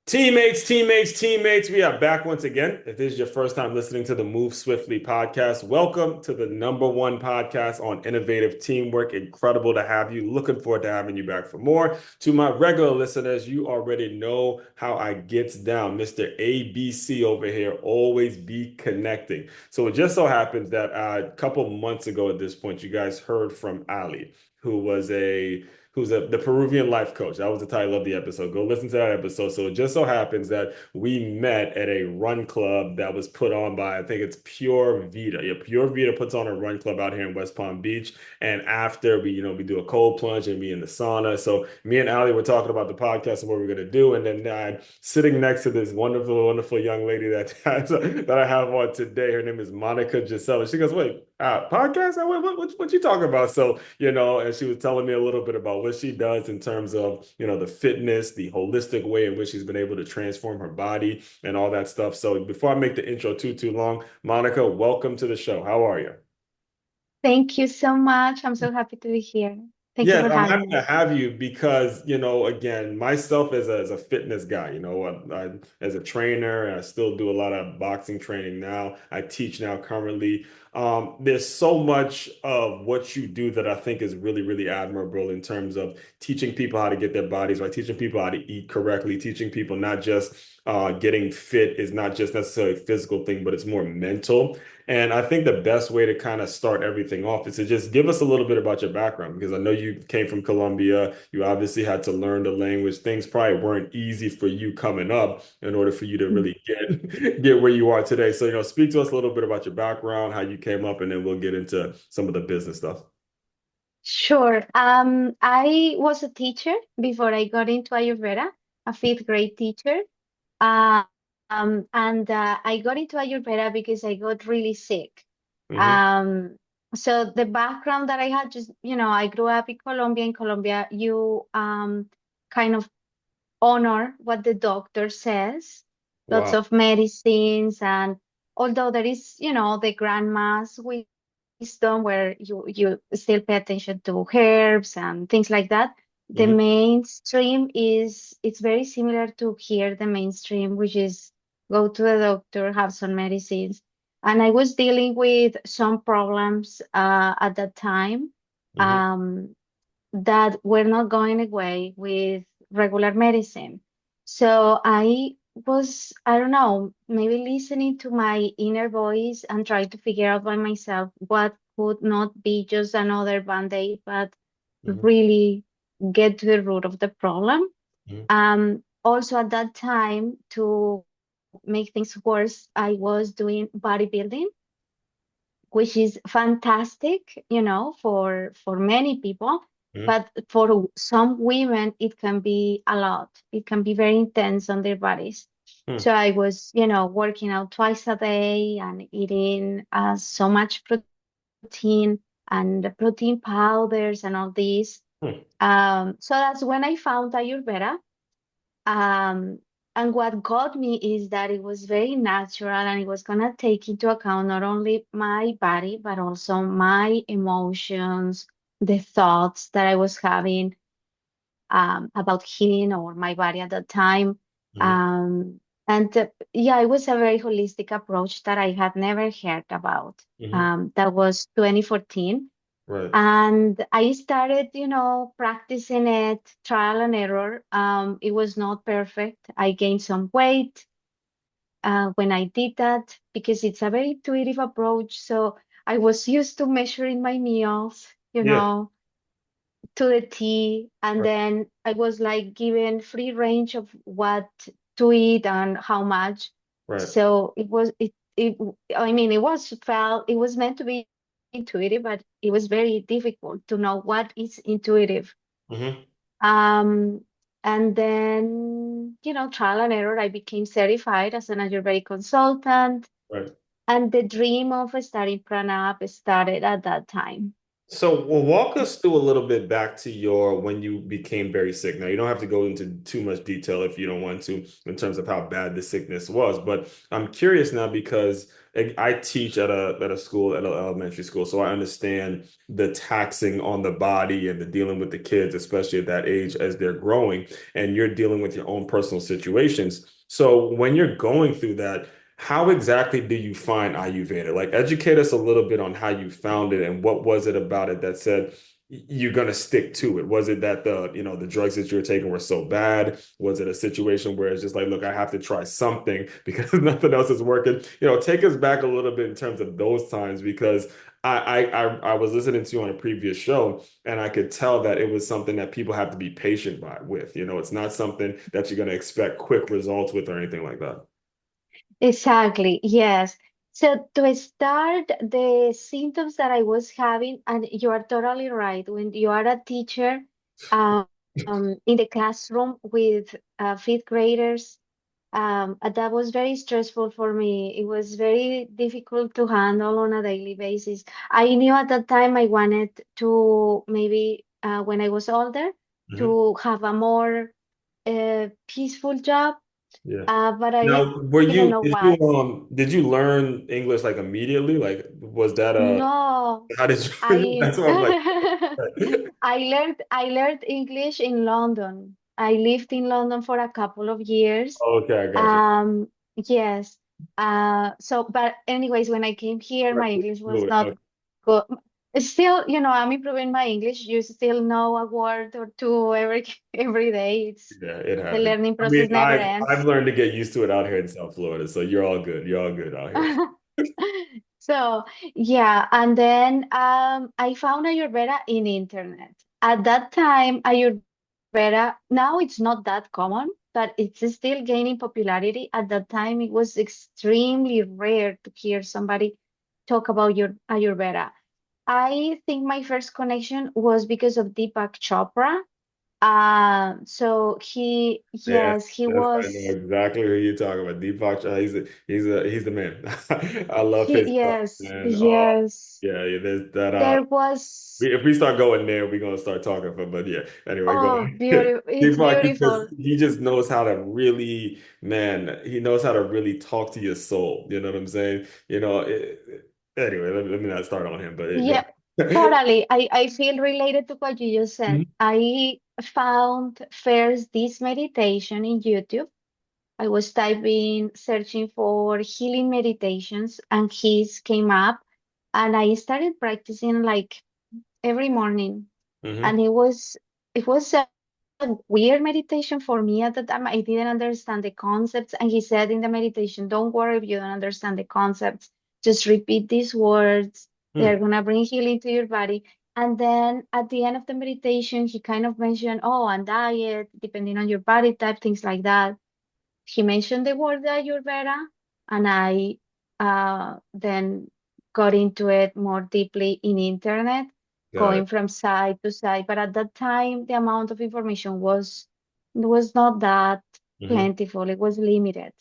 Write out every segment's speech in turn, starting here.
Teammates, we are back once again. If this is your first time listening to the Move Swiftly podcast, welcome to the number one podcast on innovative teamwork. Incredible to have you. Looking forward to having you back for more. To my regular listeners, you already know how I gets down. Mr. ABC over here, always be connecting. So it just so happens that a couple months ago at this point, you guys heard from Ali, who was the Peruvian life coach. That was the title of the episode. Go listen to that episode. So it just so happens that we met at a run club that was put on by, I think it's Pure Vita. Yeah, Pure Vita puts on a run club out here in West Palm Beach. And after we do a cold plunge and be in the sauna. So me and Ali were talking about the podcast and what we're gonna do. And then I'm sitting next to this wonderful, wonderful young lady that I have on today. Her name is Monica Gisella. She goes, wait, podcast? What you talking about? So, and she was telling me a little bit about what she does in terms of, the fitness, the holistic way in which she's been able to transform her body and all that stuff. So before I make the intro too long, Monica, welcome to the show. How are you? Thank you so much. I'm so happy to be here. Thank you Yes, for I'm having happy to me. have you because, again, myself as a fitness guy, as a trainer, I still do a lot of boxing training now. I teach now currently. There's so much of what you do that I think is really, really admirable in terms of teaching people how to get their bodies right, teaching people how to eat correctly, teaching people not just getting fit is not just necessarily a physical thing, but it's more mental. And I think the best way to kind of start everything off is to just give us a little bit about your background, because I know you came from Colombia. You obviously had to learn the language. Things probably weren't easy for you coming up in order for you to Mm. really get where you are today. So, speak to us a little bit about your background, how you came up, and then we'll get into some of the business stuff. Sure. I was a teacher before I got into Ayurveda, a fifth grade teacher. Uh, and I got into Ayurveda because I got really sick. Hmm. Um, so the background that I had, I grew up in Colombia. In Colombia, you kind of honor what the doctor says, lots Wow. of medicines, and although there is, the grandma's wisdom where you still pay attention to herbs and things like that. The Hmm. mainstream is it's very similar to here, the mainstream, which is go to the doctor, have some medicines. And I was dealing with some problems at that time. Hmm. Um, that were not going away with regular medicine. So I don't know, maybe listening to my inner voice and trying to figure out by myself what could not be just another band-aid, but Hmm. really get to the root of the problem. Hmm. Also at that time, to make things worse, I was doing bodybuilding, which is fantastic, for many people. Hmm. But for some women, it can be a lot. It can be very intense on their bodies. Hmm. So I was, working out twice a day and eating so much protein and protein powders and all these. Hmm. So that's when I found Ayurveda. Um, and what got me is that it was very natural and it was going to take into account not only my body, but also my emotions, the thoughts that I was having about healing or my body at that time. Hmm. And yeah, it was a very holistic approach that I had never heard about. Hmm. That was 2014. Right. And I started, practicing it, trial and error. It was not perfect. I gained some weight when I did that because it's a very intuitive approach. So I was used to measuring my meals, Yeah. to the T. And Right. then I was like given free range of what to eat and how much. Right. So I mean, it was meant to be intuitive, but it was very difficult to know what is intuitive. Hmm. Um, and then, trial and error, I became certified as an Ayurvedic consultant. Right. And the dream of starting Pranab started at that time. So, well, walk us through a little bit back to your when you became very sick. Now, you don't have to go into too much detail if you don't want to, in terms of how bad the sickness was. But I'm curious now because I teach at a school, at an elementary school, so I understand the taxing on the body and the dealing with the kids, especially at that age as they're growing, and you're dealing with your own personal situations. So, when you're going through that, how exactly do you find Ayurveda? Like, educate us a little bit on how you found it and what was it about it that said you're gonna stick to it? Was it that the drugs that you were taking were so bad? Was it a situation where it's just like, look, I have to try something because nothing else is working? Take us back a little bit in terms of those times because I was listening to you on a previous show and I could tell that it was something that people have to be patient with. It's not something that you're gonna expect quick results with or anything like that. Exactly, yes. So to start, the symptoms that I was having, and you are totally right, when you are a teacher in the classroom with fifth graders, that was very stressful for me. It was very difficult to handle on a daily basis. I knew at that time I wanted to maybe when I was older Mhm. to have a more peaceful job, Yeah. but I Now, didn't know what. did you learn English like immediately? Like, was that a No, how did you? I That's what I'm like. I learned English in London. I lived in London for a couple of years. Okay, I got you. Um, yes. But anyways, when I came here, Right. my English was Fluid. not Okay. good. Still, I'm improving my English. You still know a word or two every every day. Yeah, it The happens. learning I process mean, never I've ends. learned to get used to it out here in South Florida, so you're all good. You're all good out here. So yeah, and then I found Ayurveda in internet. At that time, Ayurveda, now it's not that common, but it's still gaining popularity. At that time, it was extremely rare to hear somebody talk about your Ayurveda. I think my first connection was because of Deepak Chopra. So Yeah, yes, he that's I know was, exactly who you're talking about. Deepak Chopra, he's the man. I love his stuff, yes, man. Oh, yes. yeah, yeah. There's that. There was. If we start going there, we're gonna start talking for. But yeah, anyway, go Oh, on. beautiful. It's Deepak, beautiful. he just knows how to really, man. He knows how to really talk to your soul. You know what I'm saying? Anyway, let me not start on him, but go. Yeah, totally. I feel related to what you just said. Mhm. I found first this meditation in YouTube. I was typing, searching for healing meditations, and his came up, and I started practicing like every morning. And Mhm. it was a weird meditation for me at the time. I didn't understand the concepts, and he said in the meditation, "Don't worry if you don't understand the concepts. Just repeat these words. They are Mm. gonna bring healing to your body." And then at the end of the meditation, he kind of mentioned, "Oh, and diet, depending on your body type, things like that." He mentioned the word Ayurveda, and I then got into it more deeply in internet, Got going it. from side to side. But at that time, the amount of information was not that Mhm. plentiful. It was limited.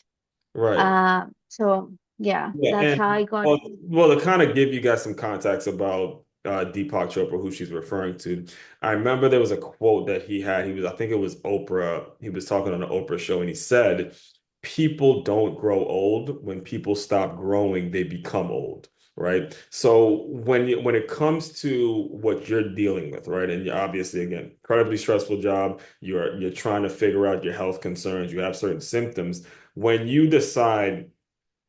Right. So yeah, Yeah, that's how and I got well, it. to kind of give you guys some context about Deepak Chopra, who she's referring to, I remember there was a quote that he had. I think it was Oprah. He was talking on the Oprah show, and he said, "People don't grow old. When people stop growing, they become old." Right. So when it comes to what you're dealing with, right, and you're obviously again incredibly stressful job, you're trying to figure out your health concerns, you have certain symptoms. When you decide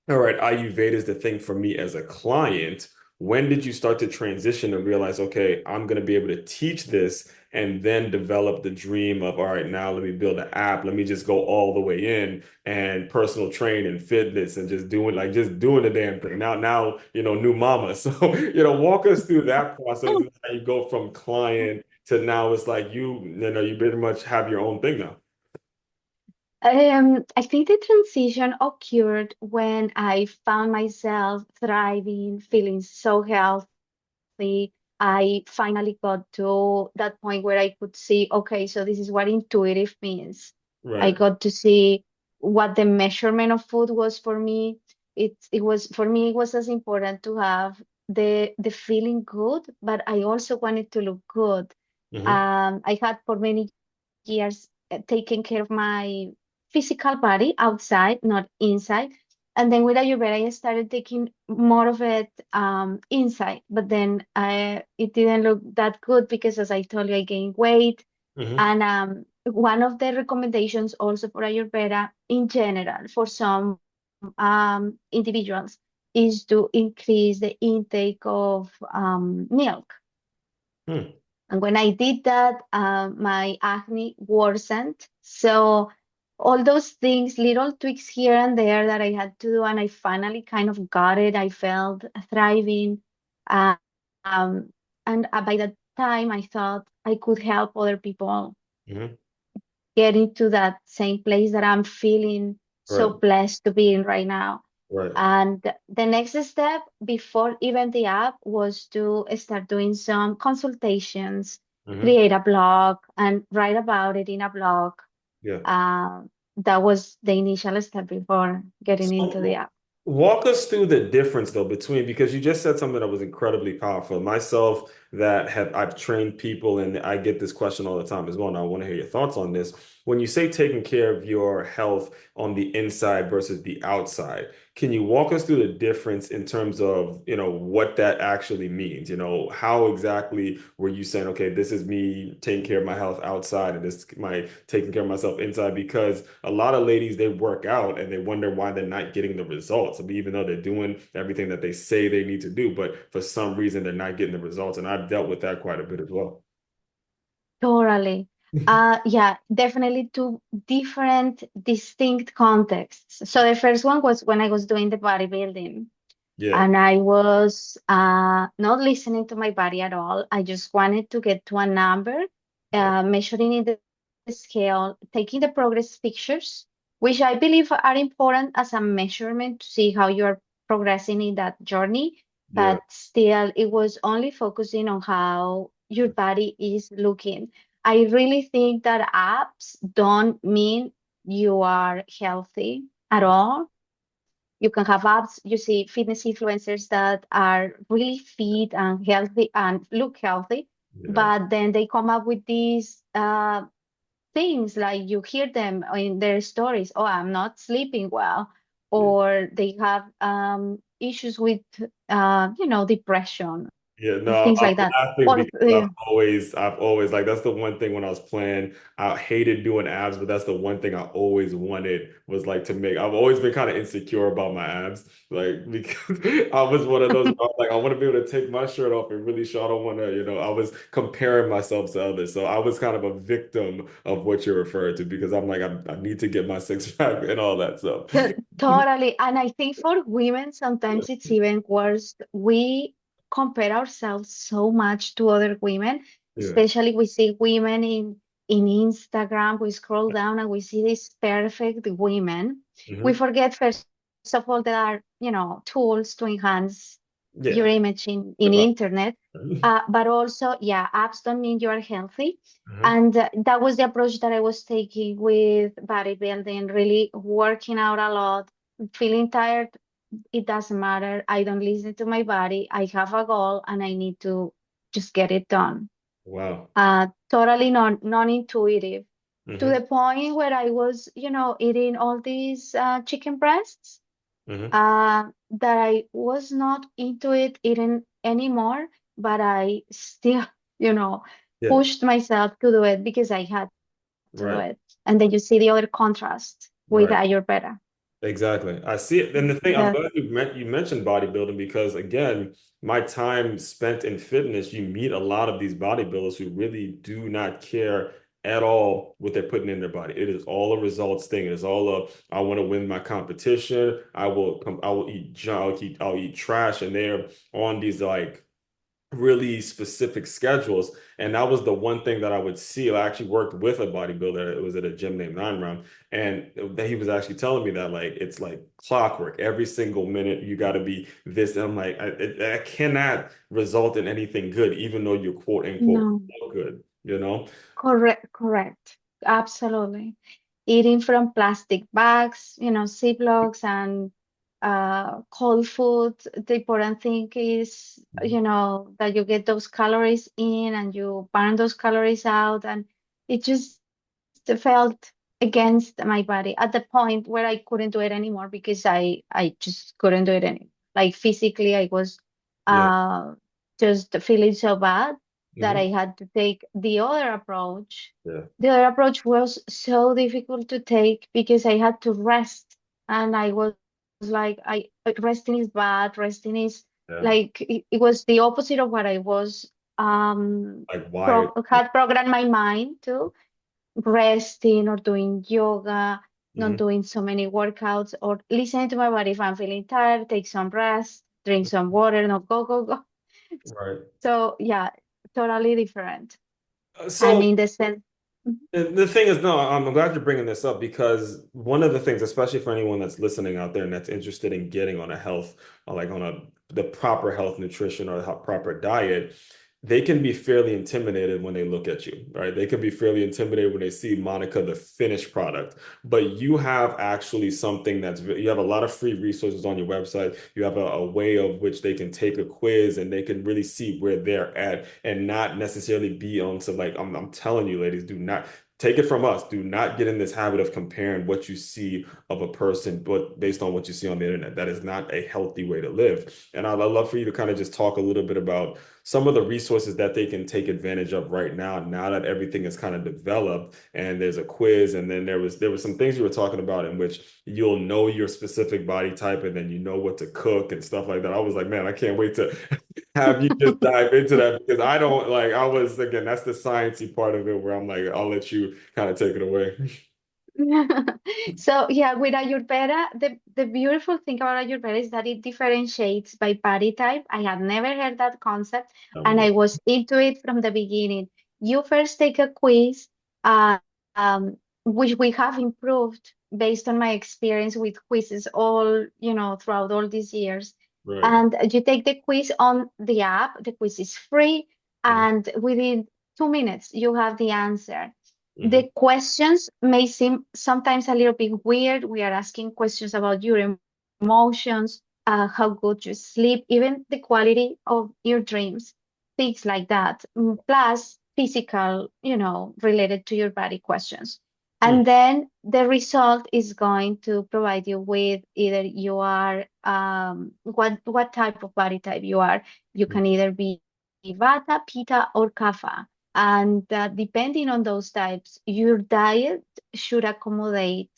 all right, Ayurveda is the thing for me as a client. When did you start to transition and realize, okay, I'm going to be able to teach this and then develop the dream of, all right, now let me build an app. Let me just go all the way in and personal train and fitness and just doing the damn thing. Now, new mama. So, walk us through that process and how you go from client to now it's like you pretty much have your own thing now. I think the transition occurred when I found myself thriving, feeling so healthy. I finally got to that point where I could see, okay, so this is what intuitive means. I Right. got to see what the measurement of food was for me. It was for me, it was as important to have the feeling good, but I also wanted to look good. Hmm. I had for many years taken care of my physical body outside, not inside. And then with Ayurveda, I started taking more of it inside. But then it didn't look that good because, as I told you, I gained weight. Hmm. And one of the recommendations also for Ayurveda in general for some individuals is to increase the intake of milk. Hmm. And when I did that, my acne worsened. So all those things, little tweaks here and there that I had to do, and I finally kind of got it. I felt thriving. Um, and by that time, I thought I could help other people Hmm. get into that same place that I'm feeling so Right. blessed to be in right now. Right. And the next step before even the app was to start doing some consultations, Hmm. create a blog, and write about it in a blog. Yeah. That was the initial step before getting into the So app. walk us through the difference though between, because you just said something that was incredibly powerful. Myself, that have I've trained people, and I get this question all the time as well. And I want to hear your thoughts on this. When you say taking care of your health on the inside versus the outside, can you walk us through the difference in terms of, what that actually means? How exactly were you saying, okay, this is me taking care of my health outside and this is my taking care of myself inside? Because a lot of ladies, they work out and they wonder why they're not getting the results. I mean, even though they're doing everything that they say they need to do, but for some reason they're not getting the results. And I've dealt with that quite a bit as well. Totally. Yeah, definitely two different, distinct contexts. So the first one was when I was doing the bodybuilding. Yeah. And I was not listening to my body at all. I just wanted to get to a number, Right. measuring in the scale, taking the progress pictures, which I believe are important as a measurement to see how you're progressing in that journey. Yeah. But still, it was only focusing on how your body is looking. I really think that apps don't mean you are healthy at all. You can have apps, you see fitness influencers that are really fit and healthy and look healthy, Yeah. but then they come up with these things like you hear them in their stories, oh, I'm not sleeping well, Yeah. or they have issues with, depression, Yeah, things no, like that. I'm Or laughing because I've always like, that's the one thing when I was playing, I hated doing abs, but that's the one thing I always wanted was like to make. I've always been kind of insecure about my abs, like because I was one of those where I was like, I want to be able to take my shirt off and really show. I don't want to, I was comparing myself to others, so I was kind of a victim of what you're referring to because I'm like, I need to get my six pack and all that stuff. Totally. And I think for women, sometimes it's even worse. We compare ourselves so much to other women, Yeah. especially we see women in Instagram. We scroll down and we see these perfect women. We Hmm. forget, first of all, there are, tools to enhance your Yeah. image in internet. But also, yeah, apps don't mean you are healthy. Uh-huh. And that was the approach that I was taking with bodybuilding, really working out a lot, feeling tired. It doesn't matter. I don't listen to my body. I have a goal and I need to just get it done. Wow. Totally non-intuitive to Hmm. the point where I was, eating all these chicken breasts Hmm. that I was not into it eating anymore, but I still, you know, Yeah. pushed myself to do it because I had to do it. Right. And then you see the other contrast with Right. Ayurveda. Exactly. I see it. And the thing, I'm That glad you mentioned bodybuilding because again, my time spent in fitness, you meet a lot of these bodybuilders who really do not care at all what they're putting in their body. It is all a results thing. It is all a I want to win my competition. I will eat junk, I'll eat trash, and they're on these like really specific schedules. And that was the one thing that I would see. I actually worked with a bodybuilder. It was at a gym named Nine Round. And he was actually telling me that like it's like clockwork. Every single minute you got to be this. And I'm like, I cannot result in anything good, even though you're quote unquote no, good, you know? correct. Absolutely. Eating from plastic bags, Ziplocs and cold food. The important thing is, that you get those calories in and you burn those calories out. And it just felt against my body at the point where I couldn't do it anymore because I just couldn't do it anymore. Like physically, I was Yeah. uh, just feeling so bad that Hmm. I had to take the other approach. Yeah. The other approach was so difficult to take because I had to rest, and I was like, resting is bad. Resting is Yeah. like it was the opposite of what I was Like wired. had programmed my mind to resting or doing yoga, not Hmm. doing so many workouts, or listening to my body. If I'm feeling tired, take some rest, drink some water, not go, go, go. Right. So yeah, totally different. And So in the sense, and the thing is, no, I'm glad you're bringing this up because one of the things, especially for anyone that's listening out there and that's interested in getting on a health, or like on the proper health nutrition or the proper diet, they can be fairly intimidated when they look at you, right? They can be fairly intimidated when they see Monica, the finished product. But you have actually something you have a lot of free resources on your website. You have a way of which they can take a quiz and they can really see where they're at and not necessarily be on to like, I'm telling you, ladies, do not take it from us. Do not get in this habit of comparing what you see of a person, but based on what you see on the internet. That is not a healthy way to live. And I'd love for you to kind of just talk a little bit about some of the resources that they can take advantage of right now that everything is kind of developed and there's a quiz. And then there was some things you were talking about in which you'll know your specific body type and then you know what to cook and stuff like that. I was like, man, I can't wait to have you just dive into that because I don't like I was again that's the sciencey part of it where I'm like I'll let you kind of take it away. So yeah, with Ayurveda, the beautiful thing about Ayurveda is that it differentiates by body type. I had never heard that concept, and I was into it from the beginning. You first take a quiz, uh, um, which we have improved based on my experience with quizzes all, throughout all these years. Right. And you take the quiz on the app. The quiz is free, Hmm. and within 2 minutes, you have the answer. Hmm. The questions may seem sometimes a little bit weird. We are asking questions about your emotions, how good you sleep, even the quality of your dreams, things like that. Plus physical, related to your body questions. Hmm. And then the result is going to provide you with either you are what type of body type you are. You can either be Vata, Pitta, or Kapha. And depending on those types, your diet should accommodate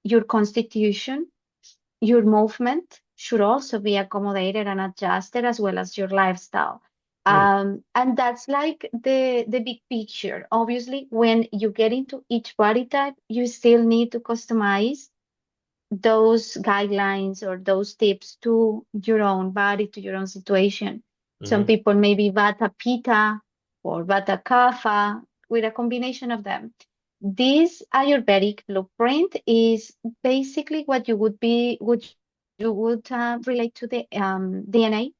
your constitution, your movement should also be accommodated and adjusted as well as your lifestyle. Hmm. And that's like the big picture. Obviously, when you get into each body type, you still need to customize those guidelines or those tips to your own body, to your own situation. Some Hmm. people may be Vata Pitta or Vata Kapha with a combination of them. This Ayurvedic blueprint is basically what you would relate to the DNA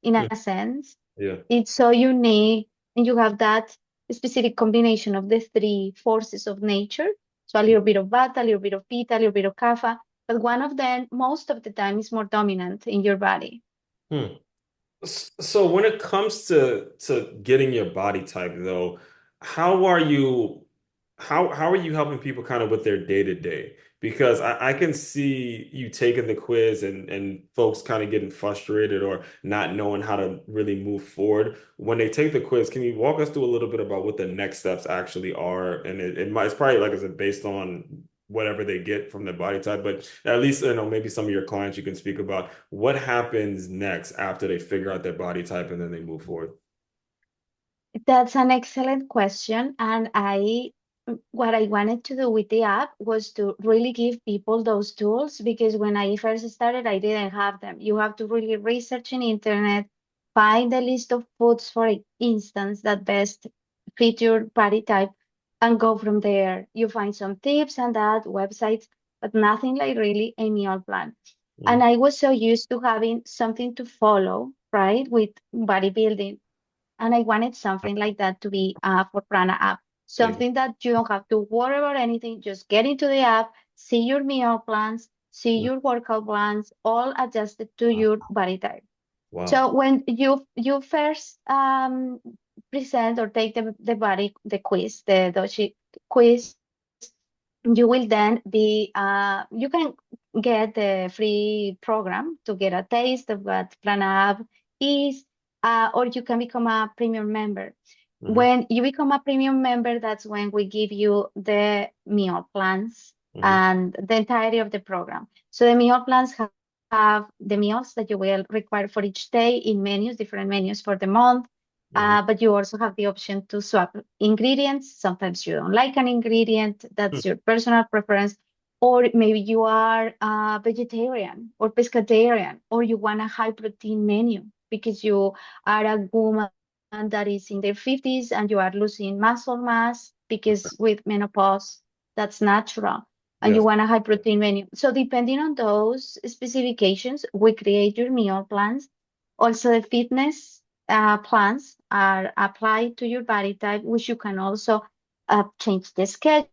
in Hmm. a sense. Yeah. It's so unique, and you have that specific combination of the three forces of nature. So a little bit of Vata, a little bit of Pitta, a little bit of Kapha, but one of them, most of the time, is more dominant in your body. Hmm. So when it comes to getting your body type though, how are you how are you helping people kind of with their day to day? Because I can see you taking the quiz and folks kind of getting frustrated or not knowing how to really move forward. When they take the quiz, can you walk us through a little bit about what the next steps actually are? And it's probably like I said, based on whatever they get from their body type, but at least maybe some of your clients you can speak about what happens next after they figure out their body type and then they move forward. That's an excellent question. And what I wanted to do with the app was to really give people those tools because when I first started, I didn't have them. You have to really research in internet, find a list of foods, for instance, that best fit your body type and go from there. You find some tips and that websites, but nothing like really a meal plan. And Mhm. I was so used to having something to follow, right, with bodybuilding, and I wanted something like that to be for Prana app. Like, Something that you don't have to worry about anything. Just get into the app, see your meal plans, see your workout plans, all adjusted to your body type. Wow. So when you first present or take the quiz, the Doshi quiz, you will then be you can get the free program to get a taste of what Pranab is, or you can become a premium member. Hmm. When you become a premium member, that's when we give you the meal plans Hmm. and the entirety of the program. So the meal plans have the meals that you will require for each day in menus, different menus for the month. Hmm. But you also have the option to swap ingredients. Sometimes you don't like an ingredient, that's your personal preference. Or maybe you are a vegetarian or pescatarian, or you want a high protein menu because you are a woman that is in their 50s and you are losing muscle mass because with menopause, that's natural, and you Yes. want a high protein menu. So depending on those specifications, we create your meal plans. Also, the fitness plans are applied to your body type, which you can also change the schedule.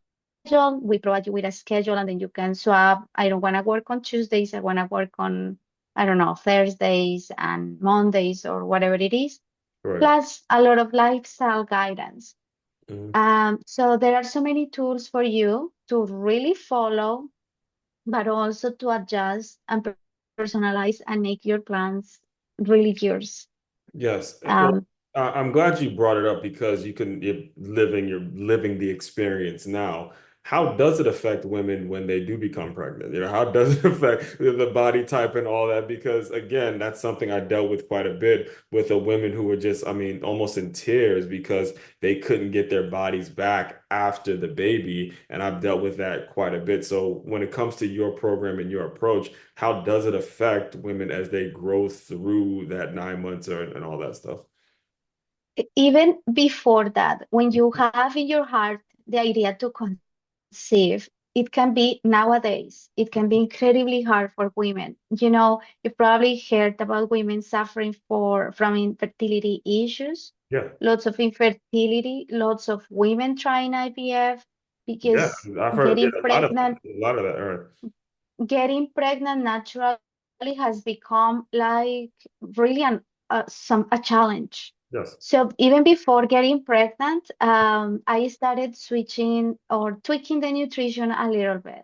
We provide you with a schedule, and then you can swap. I don't want to work on Tuesdays. I want to work on, I don't know, Thursdays and Mondays or whatever it is. Correct. Plus a lot of lifestyle guidance. Hmm. So there are so many tools for you to really follow, but also to adjust and personalize and make your plans really yours. Yes. Well, Um, I'm glad you brought it up because you're living the experience now. How does it affect women when they do become pregnant? How does it affect the body type and all that? Because again, that's something I dealt with quite a bit with the women who were just, I mean, almost in tears because they couldn't get their bodies back after the baby. And I've dealt with that quite a bit. So when it comes to your program and your approach, how does it affect women as they grow through that 9 months and all that stuff? Even before that, when you have in your heart the idea to conceive, it can be nowadays, it can be incredibly hard for women. You've probably heard about women suffering from infertility issues, Yeah. lots of infertility, lots of women trying IVF Yeah. because I've heard, yeah, a lot of that. All right. getting pregnant naturally has become like really a challenge. Yes. So even before getting pregnant, I started switching or tweaking the nutrition a little bit.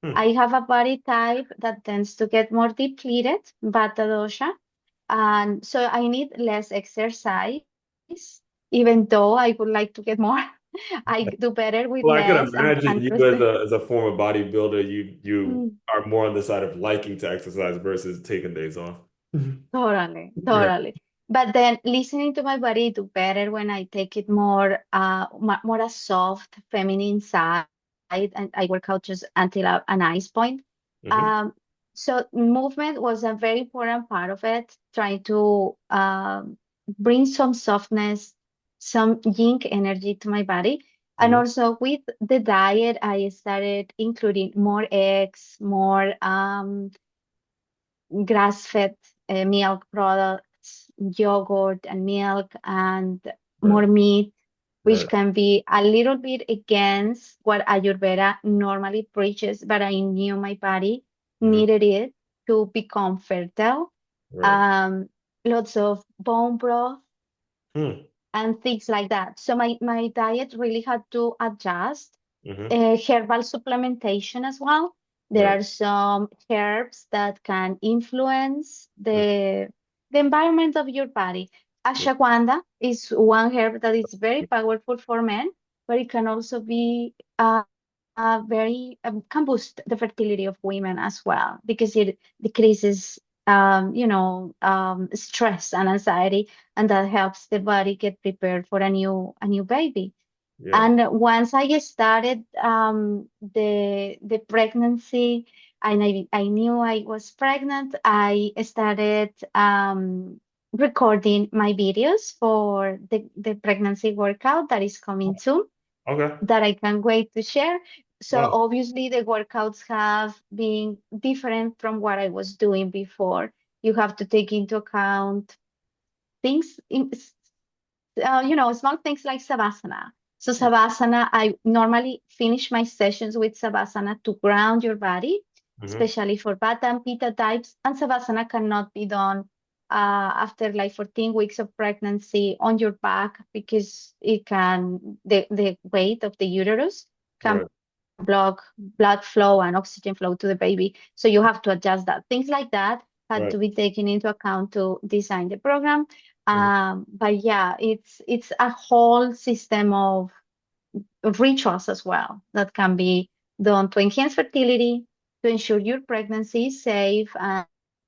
Hmm. I have a body type that tends to get more depleted, Vata dosha, and so I need less exercise, even though I would like to get more. I do better with Well, I less could and imagine you as a former bodybuilder, you mm, are more on the side of liking to exercise versus taking days off. Mhm. totally, Yeah. totally. But then listening to my body do better when I take it more a soft feminine side, and I work out just until a nice point. Hmm. Um, so movement was a very important part of it, trying to bring some softness, some yin energy to my body. And Hmm. also with the diet, I started including more eggs, more grass-fed milk products, yogurt and milk, and Right. more meat, which Right. can be a little bit against what Ayurveda normally preaches, but I knew my body Hmm. needed it to become fertile. Right. Um, Lots of bone broth Hmm. and things like that. So my diet really had to adjust. Hmm. Herbal supplementation as well. There Right. are some herbs that can influence Hmm. the environment of your body. Ashwagandha is one herb that is very powerful for men, but it can also be very can boost the fertility of women as well because it decreases stress and anxiety, and that helps the body get prepared for a new baby. Yeah. And once I started the pregnancy, and I knew I was pregnant, I started recording my videos for the pregnancy workout that is coming soon, Okay. that I can't wait to share. So Wow. obviously the workouts have been different from what I was doing before. You have to take into account things small things like Savasana. So Savasana, I normally finish my sessions with Savasana to ground your body. Hmm. especially for Vata and Pitta types. And Savasana cannot be done after like 14 weeks of pregnancy on your back because the weight of the uterus can Right. block blood flow and oxygen flow to the baby. So you have to adjust that. Things like that had Right. to be taken into account to design the program. Mhm. But yeah, it's a whole system of rituals as well that can be done to enhance fertility, to ensure your pregnancy is safe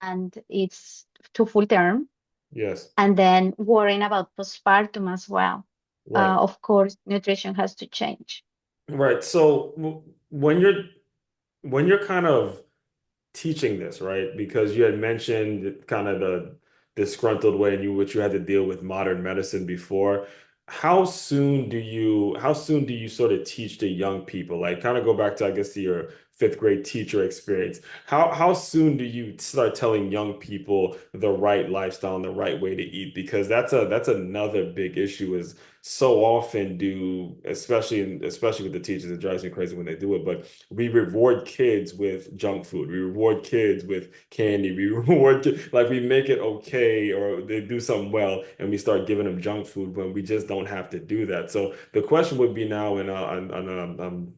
and it's to full term, Yes. and then worrying about postpartum as well. Right. Of course, nutrition has to change. Right. So when you're kind of teaching this, right? Because you had mentioned kind of the disgruntled way in which you had to deal with modern medicine before. How soon do you sort of teach to young people? Like kind of go back to, I guess, to your fifth grade teacher experience. How soon do you start telling young people the right lifestyle and the right way to eat? Because that's another big issue is so often do, especially with the teachers, it drives me crazy when they do it, but we reward kids with junk food. We reward kids with candy. We like we make it okay or they do something well and we start giving them junk food when we just don't have to do that. So the question would be now, and I'm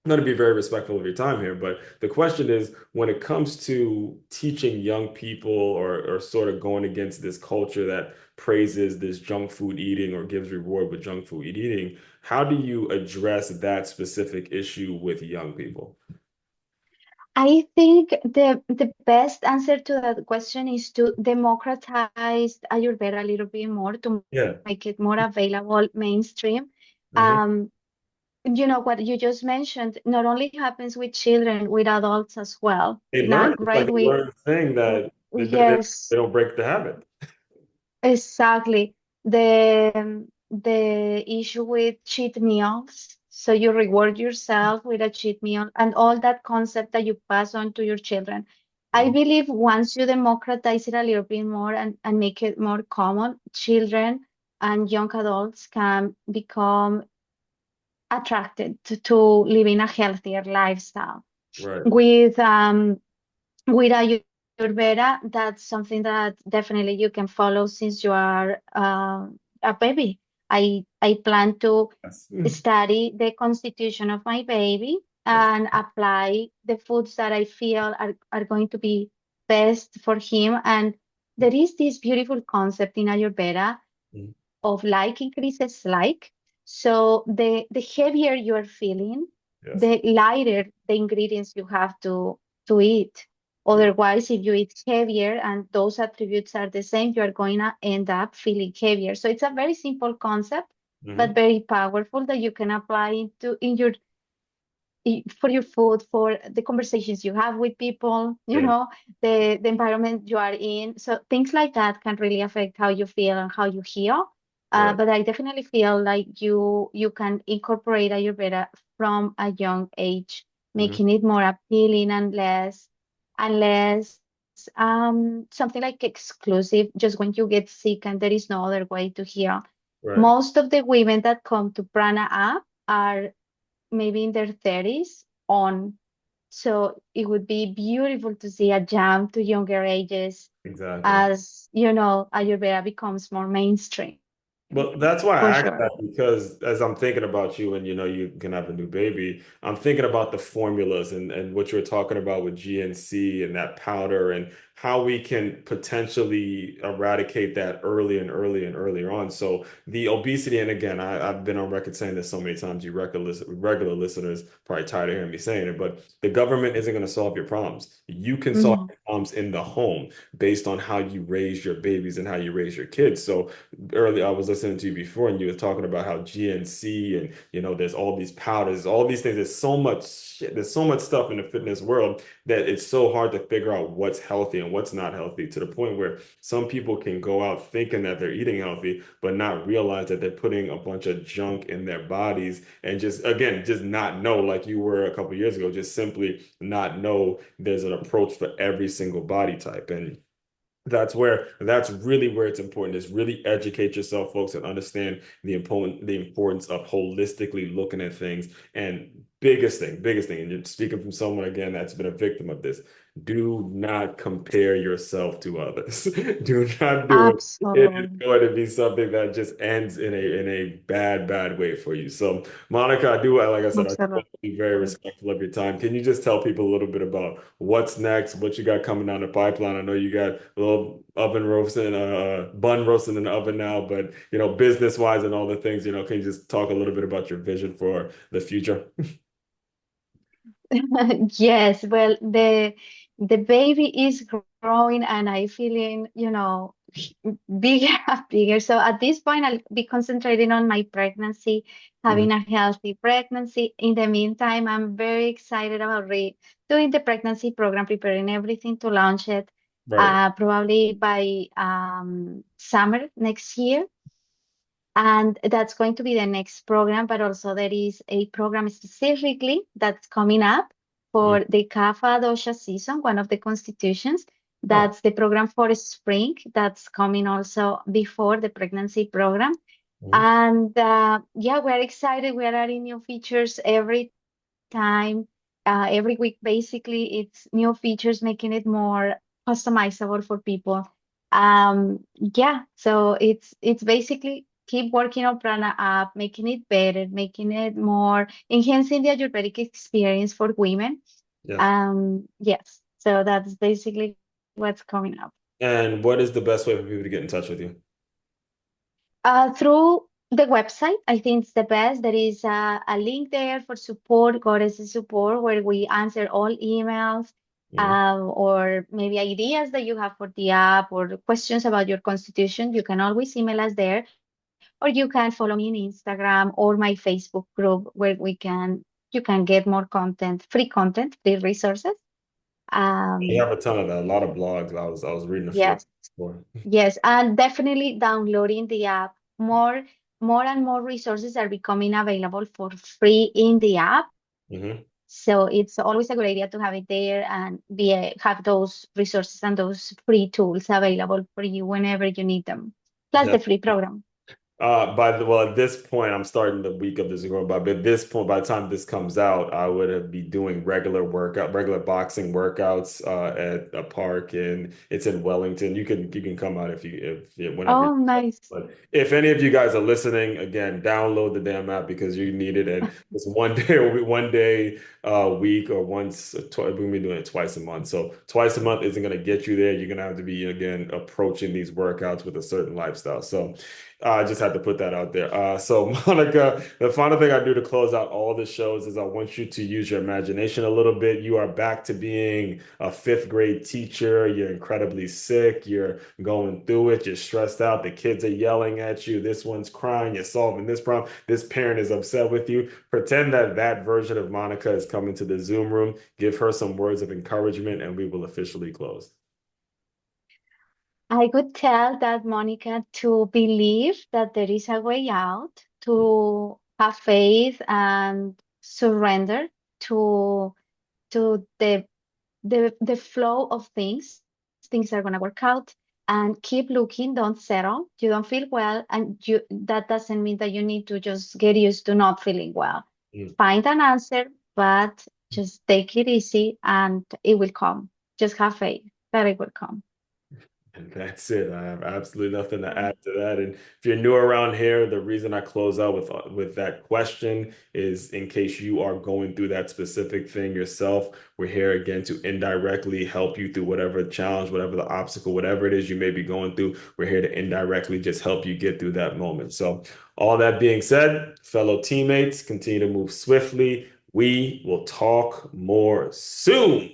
going to be very respectful of your time here, but the question is when it comes to teaching young people or sort of going against this culture that praises this junk food eating or gives reward with junk food eating, how do you address that specific issue with young people? I think the best answer to that question is to democratize Ayurveda a little bit more to Yeah. make it more available mainstream. Hmm. Um, you know what you just mentioned not only happens with children, with adults as well. They learn. Now, It's like right? a learned thing that they Yes, don't break the habit. exactly. The issue with cheat meals. So you reward yourself with a cheat meal and all that concept that you pass on to your children. I Mhm. believe once you democratize it a little bit more and make it more common, children and young adults can become attracted to living a healthier lifestyle. Right. With with Ayurveda, that's something that definitely you can follow since you are a baby. I plan to Yes. study the constitution of my baby Yes. and apply the foods that I feel are going to be best for him. And there is this beautiful concept in Ayurveda Mhm. of like increases like. So the heavier you are feeling, Yes. the lighter the ingredients you have to eat. Yeah. Otherwise, if you eat heavier and those attributes are the same, you are going to end up feeling heavier. So it's a very simple concept, but Hmm. very powerful that you can apply into in your for your food, for the conversations you have with people, Yeah. the environment you are in. So things like that can really affect how you feel and how you heal. Right. But I definitely feel like you can incorporate Ayurveda from a young age, Hmm. making it more appealing and less something like exclusive, just when you get sick and there is no other way to heal. Right. Most of the women that come to Prana App are maybe in their 30s on. So it would be beautiful to see a jump to younger ages Exactly. as, Ayurveda becomes more mainstream, Well, that's why for I asked sure. that because as I'm thinking about you and you can have a new baby, I'm thinking about the formulas and what you're talking about with GNC and that powder and how we can potentially eradicate that early and early and earlier on. So the obesity, and again, I've been on record saying this so many times, you regular listeners probably tired of hearing me saying it, but the government isn't going to solve your problems. You can solve Mhm. your problems in the home based on how you raise your babies and how you raise your kids. So earlier I was listening to you before and you were talking about how GNC and there's all these powders, all these things. There's so much shit, there's so much stuff in the fitness world that it's so hard to figure out what's healthy and what's not healthy to the point where some people can go out thinking that they're eating healthy but not realize that they're putting a bunch of junk in their bodies and just again just not know like you were a couple years ago, just simply not know there's an approach for every single body type. And that's really where it's important is really educate yourself folks and understand the importance of holistically looking at things and biggest thing, and you're speaking from someone again that's been a victim of this. Do not compare yourself to others. Do not do it. It is Absolutely. going to be something that just ends in a bad way for you. So, Monica, like I said, I do want to be very Absolutely. respectful of your time. Can you just tell people a little bit about what's next, what you got coming down the pipeline? I know you got a little oven roasting, bun roasting in the oven now, but business wise and all the things, can you just talk a little bit about your vision for the future? Yes, well, the baby is growing and I feeling, bigger and bigger. So at this point, I'll be concentrating on my pregnancy, Mhm. having a healthy pregnancy. In the meantime, I'm very excited about re doing the pregnancy program, preparing everything to launch it, Right. probably by summer next year. And that's going to be the next program, but also there is a program specifically that's coming up Mm. for the Kapha Dosha season, one of the constitutions. Oh. That's the program for spring that's coming also before the pregnancy program. Mhm. And yeah, we're excited. We're adding new features every time, every week. Basically, it's new features making it more customizable for people. Yeah, so it's basically keep working on Prana app, making it better, making it more enhancing the Ayurvedic experience for women. Yes. Yes, so that's basically what's coming up. And what is the best way for people to get in touch with you? Through the website, I think it's the best. There is a link there for support, Goddess support, where we answer all emails Mhm. or maybe ideas that you have for the app or questions about your constitution. You can always email us there, or you can follow me on Instagram or my Facebook group where you can get more content, free resources. You Um, have a ton of that, a lot of blogs. I was reading a few yes. before. Yes, and definitely downloading the app. More and more resources are becoming available for free in the app. Hmm. So it's always a good idea to have it there and have those resources and those free tools available for you whenever you need them. Plus the free program. At this point, I'm starting the week of this going by. But at this point, by the time this comes out, I would have be doing regular boxing workouts at a park, and it's in Wellington. You can come out if whenever. Oh, nice. But if any of you guys are listening, again, download the damn app because you need it. And it's one day one day a week or we're gonna be doing it twice a month. So twice a month isn't gonna get you there. You're gonna have to be again approaching these workouts with a certain lifestyle. So I just had to put that out there. So, Monica, the final thing I do to close out all the shows is I want you to use your imagination a little bit. You are back to being a fifth grade teacher. You're incredibly sick. You're going through it. You're stressed out. The kids are yelling at you. This one's crying. You're solving this problem. This parent is upset with you. Pretend that that version of Monica is coming to the Zoom room. Give her some words of encouragement, and we will officially close. I could tell that Monica to believe that there is a way out, to have faith and surrender to the flow of things. Things are gonna work out and keep looking, don't settle. You don't feel well, and you that doesn't mean that you need to just get used to not feeling well. Mm. Find an answer, but just take it easy and it will come. Just have faith that it will come. And that's it. I have absolutely nothing to add to that. And if you're new around here, the reason I close out with that question is in case you are going through that specific thing yourself. We're here again to indirectly help you through whatever challenge, whatever the obstacle, whatever it is you may be going through. We're here to indirectly just help you get through that moment. So, all that being said, fellow teammates, continue to move swiftly. We will talk more soon.